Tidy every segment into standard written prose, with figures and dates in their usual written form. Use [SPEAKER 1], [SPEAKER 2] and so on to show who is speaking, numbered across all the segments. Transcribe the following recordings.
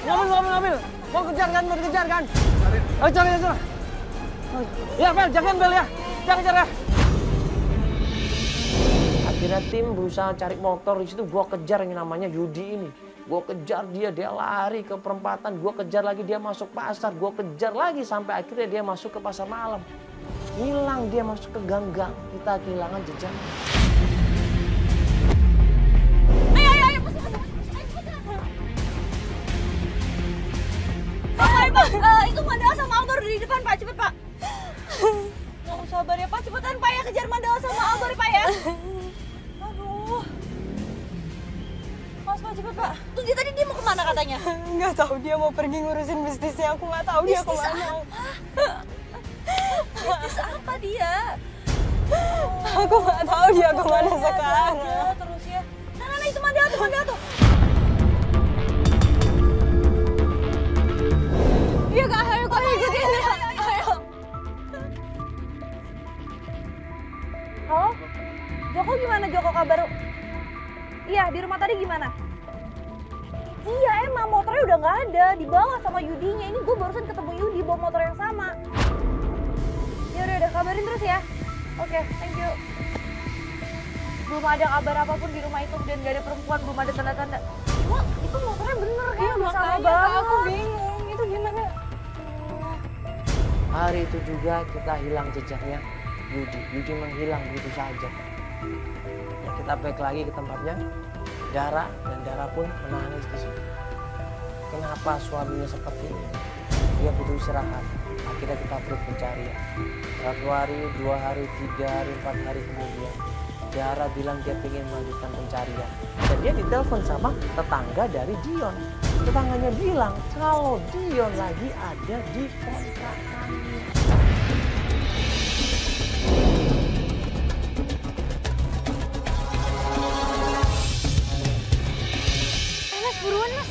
[SPEAKER 1] Mobil. Mau kejar kan? Ayo cari. Ya, Bel, jagain Bel ya. Jangan kejar ya. Akhirnya tim berusaha cari motor, di situ gua kejar yang namanya Yudi ini. Gua kejar dia lari ke perempatan, gua kejar lagi dia masuk pasar, gua kejar lagi sampai akhirnya dia masuk ke pasar malam. Hilang dia masuk ke gang-gang, kita kehilangan jejak.
[SPEAKER 2] Ayo, Pak, itu Mandala sama Albor di depan, Pak, cepet, Pak. Nggak sabar ya, Pak, cepetan, Pak, ya, kejar Mandala sama Albor, Pak, ya. Aduh. Mas, Pak, cepet, Pak. Tuh, tadi dia mau kemana katanya?
[SPEAKER 3] Nggak tahu, dia mau pergi ngurusin bisnisnya, aku nggak tahu dia kemana.
[SPEAKER 2] Bisnis apa dia?
[SPEAKER 3] Aku nggak tahu dia kemana sekarang.
[SPEAKER 2] Terus ya. Nah, itu Mandala tuh.
[SPEAKER 3] Iya Kak, ayo Kak ikutin ya. Ayo.
[SPEAKER 2] Halo? Joko gimana Joko kabar? Iya, di rumah tadi gimana? Iya, emang motornya udah nggak ada, dibawa sama Yudinya. Ini gue barusan ketemu Yudi bawa motor yang sama. Ya udah kabarin terus ya. Oke, thank you. Belum ada kabar apapun di rumah itu dan gak ada perempuan, belum ada tanda-tanda. Wah, itu motornya bener kan?
[SPEAKER 3] Iya makanya aku bingung, itu gimana?
[SPEAKER 1] Hari itu juga kita hilang jejaknya Yudi menghilang begitu saja. Ya, kita balik lagi ke tempatnya, Dara pun menangis di situ. Kenapa suaminya seperti ini? Dia butuh istirahat. Akhirnya kita terus pencarian. 1 hari, 2 hari, 3 hari, 4 hari kemudian, Dara bilang dia ingin melanjutkan pencarian. Dan dia ditelepon sama tetangga dari Dion. Tetangganya bilang kalau Dion lagi ada di kontrakannya.
[SPEAKER 2] Mas, buruan Mas.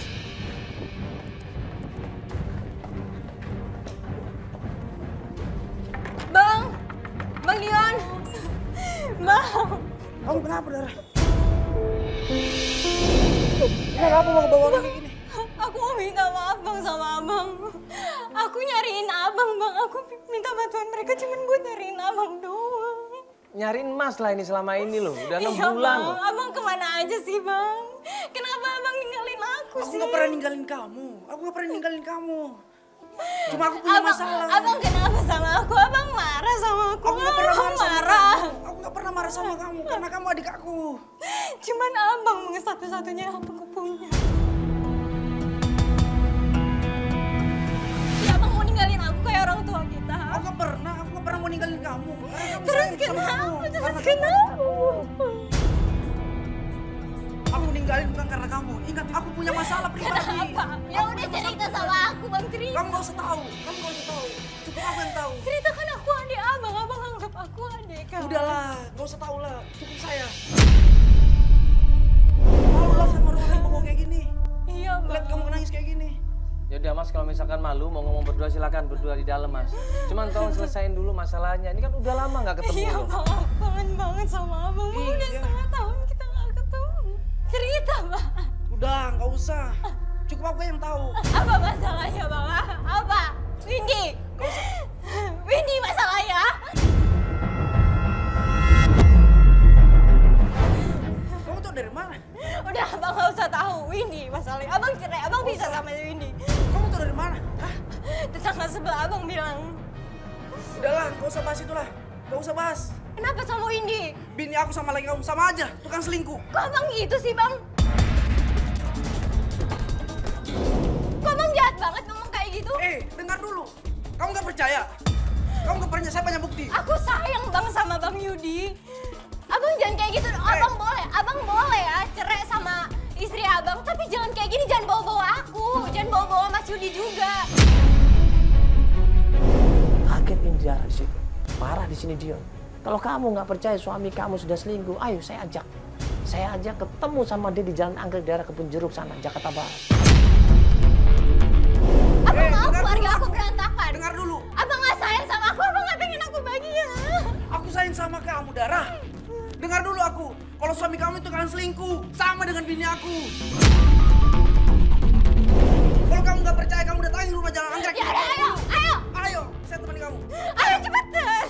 [SPEAKER 3] Bang Dion. Bang.
[SPEAKER 4] Kamu kenapa, Dara? Kenapa mau kebawa kayak gini?
[SPEAKER 3] Aku mau minta maaf Bang sama Abang. Aku nyariin Abang Bang, aku minta bantuan mereka cuman buat nyariin Abang doang.
[SPEAKER 1] Nyariin Mas lah ini selama ini loh, udah 6
[SPEAKER 3] Iya,
[SPEAKER 1] bulan.
[SPEAKER 3] Bang. Abang kemana aja sih Bang? Kenapa Abang ninggalin aku
[SPEAKER 4] Aku
[SPEAKER 3] sih?
[SPEAKER 4] nggak pernah ninggalin kamu. Cuma aku punya masalah.
[SPEAKER 3] Abang kenapa sama aku? Abang marah sama aku.
[SPEAKER 4] Aku nggak pernah
[SPEAKER 3] Abang
[SPEAKER 4] marah sama
[SPEAKER 3] marah.
[SPEAKER 4] kamu. Aku nggak pernah marah sama kamu karena kamu adik aku.
[SPEAKER 3] Cuman Abang satu-satunya yang aku punya. Ya Abang mau ninggalin aku kayak orang tua kita.
[SPEAKER 4] Aku nggak pernah mau ninggalin kamu. Karena kamu
[SPEAKER 3] Terus
[SPEAKER 4] sayang sama
[SPEAKER 3] kenapa?
[SPEAKER 4] kamu.
[SPEAKER 3] Terus
[SPEAKER 4] Karena
[SPEAKER 3] kenapa?
[SPEAKER 4] Aku ninggalin bukan karena kamu. Ingat, aku punya masalah pribadi.
[SPEAKER 3] Kenapa? Ya udah cerita sama aku Bang, cerita.
[SPEAKER 4] Kamu nggak usah tahu. Cukup aku yang tahu.
[SPEAKER 3] Ceritakan aku adik Abang, Abang anggap aku adik kan?
[SPEAKER 4] Udahlah, nggak usah tahu lah. Cukup saya. Malu lah sama orang ngomong kayak gini.
[SPEAKER 3] Iya Bang.
[SPEAKER 4] Lihat kamu nangis kayak gini.
[SPEAKER 1] Ya udah Mas, kalau misalkan malu mau ngomong berdua silakan berdua di dalam Mas. Cuman tolong selesain dulu masalahnya. Ini kan udah lama nggak ketemu.
[SPEAKER 3] Iya
[SPEAKER 1] loh.
[SPEAKER 3] Bang, aku kangen banget sama Abang. Bang, udah
[SPEAKER 4] Iya.
[SPEAKER 3] 1/2 tahun kita nggak ketemu. Cerita Bang.
[SPEAKER 4] Udah, nggak usah. Cukup aku yang tahu.
[SPEAKER 3] Apa masalahnya Bang? Apa? Windy. Windy masalahnya.
[SPEAKER 4] Kamu tuh dari mana?
[SPEAKER 3] Udah Abang nggak usah tahu Windy masalahnya. Abang cerai, Abang bisa sama Windy.
[SPEAKER 4] Kamu tuh dari mana? Hah?
[SPEAKER 3] Tetangga sebelah Abang bilang.
[SPEAKER 4] Udahlah, nggak usah bahas itulah. Nggak usah bahas.
[SPEAKER 3] Kenapa sama Windy?
[SPEAKER 4] Bini aku sama lagi kamu sama aja, tukang selingkuh.
[SPEAKER 3] Kok Abang gitu sih Bang? Kok Abang jahat banget ngomong kayak gitu?
[SPEAKER 4] Dengar dulu. Kamu nggak percaya? Kamu nggak percaya? Saya banyak bukti.
[SPEAKER 3] Aku sayang Bang sama Bang Yudi. Abang jangan kayak gitu. Abang boleh ya cerai sama istri Abang, tapi jangan kayak gini, jangan bawa-bawa aku, jangan bawa-bawa Mas Yudi juga.
[SPEAKER 1] Kaget Indra di situ. Marah di sini Dion. Kalau kamu nggak percaya suami kamu sudah selingkuh, ayo saya ajak. Saya ajak ketemu sama dia di Jalan Anggrek daerah Kebun Jeruk sana, Jakarta Barat.
[SPEAKER 3] Abang mau
[SPEAKER 4] dengar
[SPEAKER 3] keluarga
[SPEAKER 4] dulu
[SPEAKER 3] aku
[SPEAKER 4] aku.
[SPEAKER 3] berantakan.
[SPEAKER 4] Dengar dulu.
[SPEAKER 3] Abang nggak sayang sama aku nggak pengen aku bahagia.
[SPEAKER 4] Aku sayang sama kamu, Dara. Dengar dulu aku. Kalau suami kamu itu kan selingkuh, sama dengan bini aku. Kalau kamu gerak.
[SPEAKER 3] Ya udah, ayo, ayo.
[SPEAKER 4] Ayo, saya temenin kamu.
[SPEAKER 3] Ayo cepetan.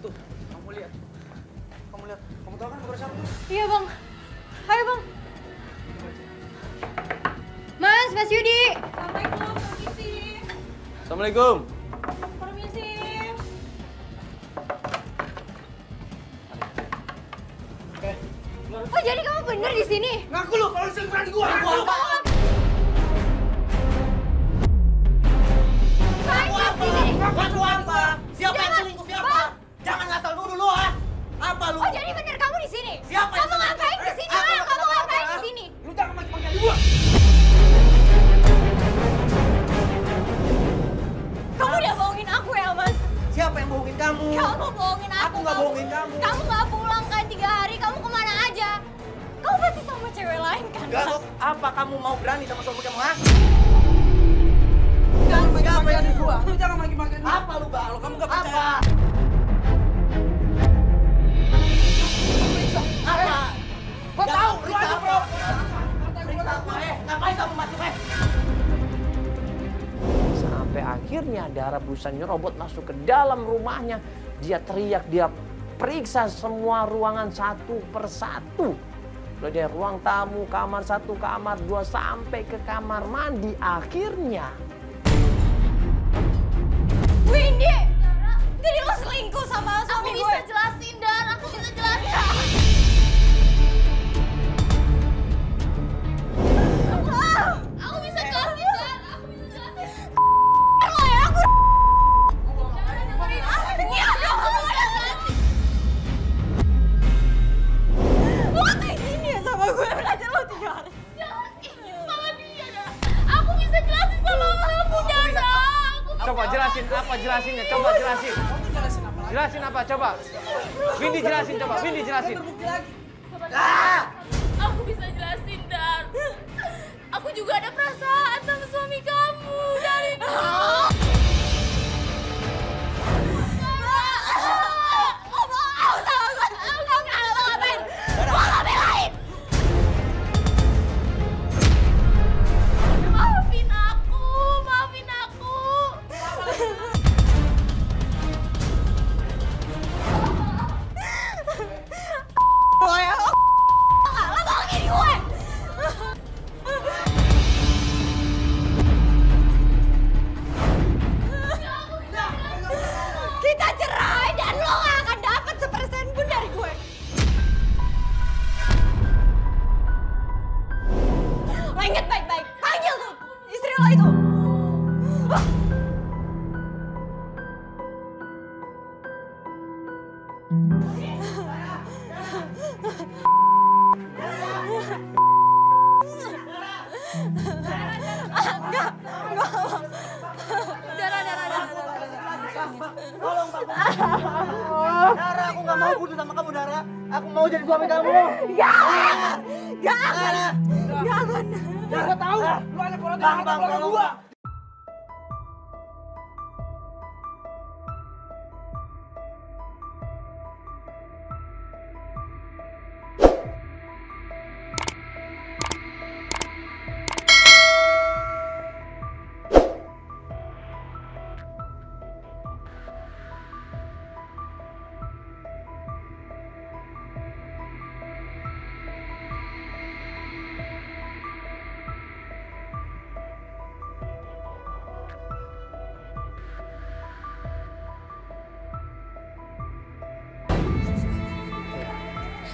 [SPEAKER 4] Tuh, kamu lihat. Kamu lihat. Kamu tahu kan motor siapa tuh?
[SPEAKER 3] Iya bang, ayo bang. Mas Yudi.
[SPEAKER 2] Assalamualaikum, permisi.
[SPEAKER 1] Assalamualaikum.
[SPEAKER 2] Permisi.
[SPEAKER 3] Oh jadi kamu bener di sini?
[SPEAKER 4] Ngaku lu kalau selingkuhan gua. Ngaku apa? Ngaku apa? Siapa yang selingkuh siapa? Jangan ngasal nuduh lu ah. Apa lu?
[SPEAKER 3] Oh jadi bener kamu di sini?
[SPEAKER 4] Siapa yang
[SPEAKER 3] Kamu ngapain di sini?
[SPEAKER 4] Aku
[SPEAKER 3] Kamu ngapain di sini?
[SPEAKER 4] Lu jangan manggil gua.
[SPEAKER 3] Kamu udah bohongin aku ya mas?
[SPEAKER 4] Siapa yang bohongin kamu?
[SPEAKER 3] Kamu bohongin aku.
[SPEAKER 4] Aku nggak bohongin kamu.
[SPEAKER 3] Kamu nggak pulang kan 3 hari? Kamu kemana aja? Kamu pasti sama cewek lain kan?
[SPEAKER 4] Enggak kok. Apa kamu mau berani sama suami kamu, ha?
[SPEAKER 2] Jangan
[SPEAKER 4] maki-maki adik gua.
[SPEAKER 2] Lu jangan maki-maki gua.
[SPEAKER 4] Apa lu, Bang? Kamu enggak percaya? Apa? Gua tahu, periksa apa? Periksa apa, ngapain kamu masuk,
[SPEAKER 1] Sampai akhirnya Dara berusaha nyerobot masuk ke dalam rumahnya. Dia teriak, dia periksa semua ruangan satu persatu. Mulai dari ruang tamu, kamar 1, kamar 2, sampai ke kamar mandi. Akhirnya
[SPEAKER 3] Windy! Jadi lo selingkuh sama suami gue?
[SPEAKER 5] Aku bisa jelasin, Dan. Aku bisa jelasin. Aku bisa jelasin, Dan. Aku bisa jelasin.
[SPEAKER 3] Lo ya aku...
[SPEAKER 5] Iya, aku bisa jelasin.
[SPEAKER 3] Lo kan kayak gini ya sama gue, belajar lo 3 hari.
[SPEAKER 5] Jangan sama dia, Dan. Aku bisa jelasin sama kamu, Dan.
[SPEAKER 1] coba jelasin apa jelasinnya, coba jelasin. Jelasin apa coba. Windy jelasin coba, Windy jelasin.
[SPEAKER 5] Aku bisa jelasin, Dan. Aku juga ada perasaan sama suami kamu dari dulu. Maafin aku, maafin aku.
[SPEAKER 3] Kita cerai dan lo gak akan dapat sepersen pun dari gue. Lo inget baik-baik, panggil tuh istri lo itu.
[SPEAKER 4] Dara, aku nggak mau putus sama kamu, Dara. Aku mau jadi suami kamu.
[SPEAKER 3] Jangan!
[SPEAKER 4] Dara.
[SPEAKER 3] Jangan!
[SPEAKER 4] Dara tahu. Lu anak orang keluarga gua.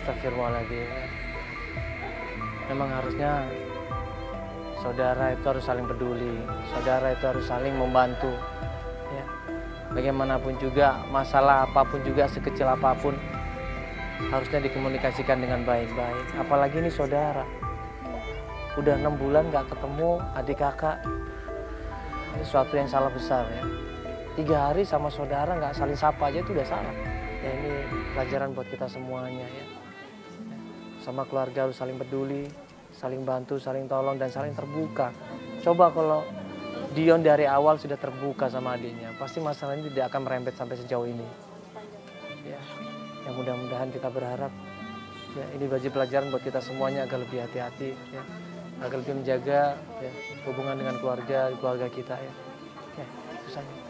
[SPEAKER 1] Astagfirullahaladzim. Memang harusnya saudara itu harus saling peduli, saudara itu harus saling membantu. Ya. Bagaimanapun juga, masalah apapun juga, sekecil apapun, harusnya dikomunikasikan dengan baik-baik. Apalagi ini saudara. Udah 6 bulan gak ketemu adik kakak. Ini suatu yang salah besar ya. 3 hari sama saudara gak saling sapa aja itu udah salah. Ya ini pelajaran buat kita semuanya ya. Sama keluarga harus saling peduli, saling bantu, saling tolong, dan saling terbuka. Coba kalau Dion dari awal sudah terbuka sama adiknya, pasti masalah ini tidak akan merembet sampai sejauh ini. mudah-mudahan kita berharap ya ini bagi pelajaran buat kita semuanya agar lebih hati-hati ya, agar lebih menjaga ya, hubungan dengan keluarga kita ya. Ya, itu saja.